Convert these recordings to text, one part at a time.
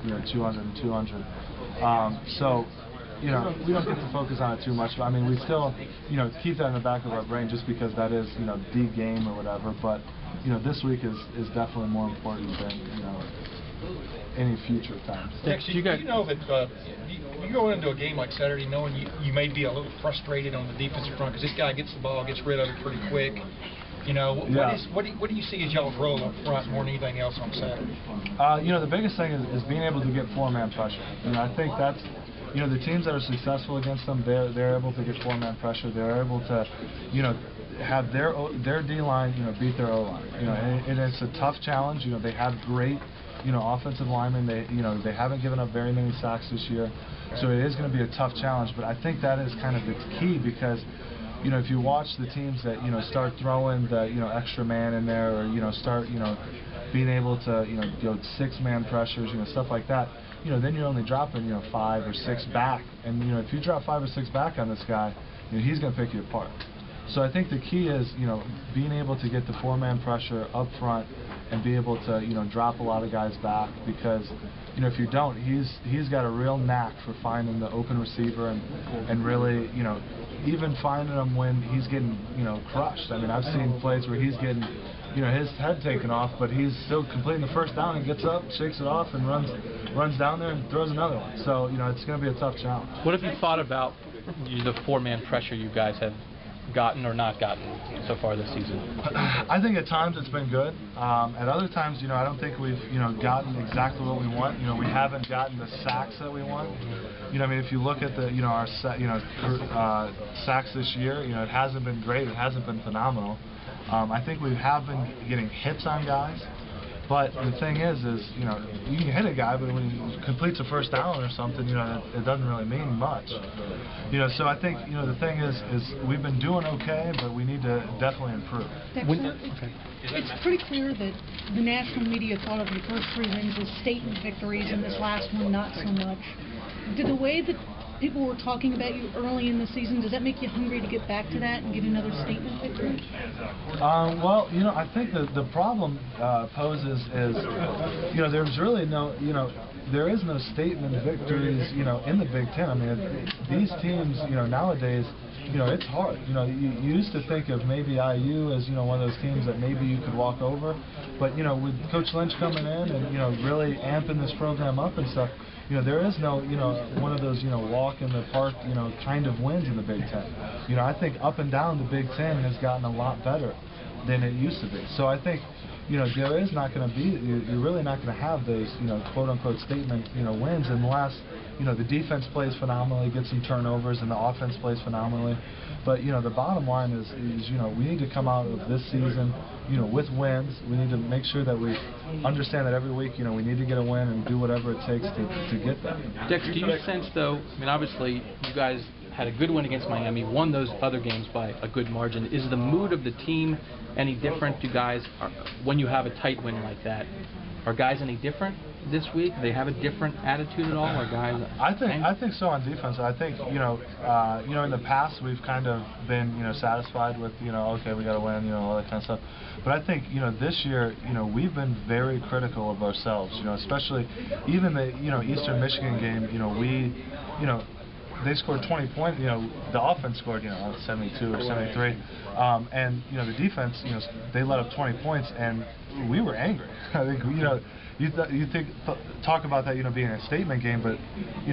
200 and 200. So, we don't get to focus on it too much. But, I mean, we still, keep that in the back of our brain just because that is, the game or whatever. But, this week is definitely more important than, any future times. Dexter, you know that you go into a game like Saturday knowing you may be a little frustrated on the defensive front because this guy gets the ball, gets rid of it pretty quick. What do you see as y'all's role up front more than anything else on Saturday? The biggest thing is being able to get four-man pressure. I think that's, the teams that are successful against them, they're able to get four-man pressure. They're able to, have their D-line, beat their O-line. And it's a tough challenge. They have great, offensive linemen. They haven't given up very many sacks this year, so it is going to be a tough challenge. But I think that is kind of the key because, if you watch the teams that start throwing the extra man in there, or start being able to go six-man pressures, stuff like that, then you're only dropping 5 or 6 back, and if you drop 5 or 6 back on this guy, he's going to pick you apart. So I think the key is being able to get the four-man pressure up front and be able to drop a lot of guys back, because if you don't, he's got a real knack for finding the open receiver and really even finding him when he's getting crushed. I mean, I've seen plays where he's getting his head taken off, but he's still completing the first down and gets up, shakes it off, and runs down there and throws another one. So it's going to be a tough challenge. What have you thought about the four-man pressure you guys have gotten or not gotten so far this season? I think at times it's been good. At other times, I don't think we've gotten exactly what we want. We haven't gotten the sacks that we want. I mean, if you look at the our sacks this year, it hasn't been great. It hasn't been phenomenal. I think we have been getting hits on guys. But the thing is you can hit a guy, but when he completes a first down or something, it doesn't really mean much. So I think, the thing is we've been doing okay, but we need to definitely improve. Dexter, it's pretty clear that the national media thought of your first 3 wins as statement victories, and this last one not so much. Did the way that people were talking about you early in the season, does that make you hungry to get back to that and get another statement victory? Well, I think the problem poses is, there's really no, there is no statement victories, in the Big Ten. I mean, these teams, nowadays, it's hard. You used to think of maybe IU as, one of those teams that maybe you could walk over, but, with Coach Lynch coming in and, really amping this program up and stuff, there is no, one of those, walk in the park, kind of wins in the Big Ten. I think up and down the Big Ten has gotten a lot better than it used to be. So I think, there is not going to be, you're really not going to have those, quote-unquote statement, wins unless, the defense plays phenomenally, gets some turnovers, and the offense plays phenomenally. But, the bottom line is, we need to come out of this season, with wins. We need to make sure that we understand that every week, we need to get a win and do whatever it takes to get that. Dexter, do you sense, though, I mean, obviously, you guys had a good win against Miami, won those other games by a good margin. Is the mood of the team any different? Do guys, when you have a tight win like that, are guys any different this week? Do they have a different attitude at all? Or guys? I think so on defense. I think in the past we've kind of been satisfied with okay, we got to win, all that kind of stuff. But I think this year we've been very critical of ourselves. Especially even the Eastern Michigan game. They scored 20 points. The offense scored 72 or 73, and the defense they let up 20 points, and we were angry. I think talk about that being a statement game, but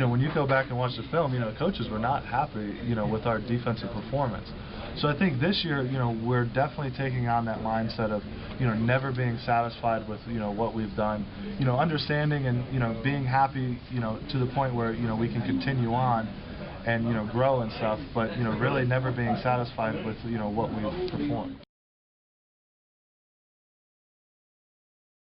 when you go back and watch the film, coaches were not happy with our defensive performance. So I think this year we're definitely taking on that mindset of never being satisfied with what we've done, understanding and being happy to the point where we can continue on and grow and stuff, but really never being satisfied with what we've performed.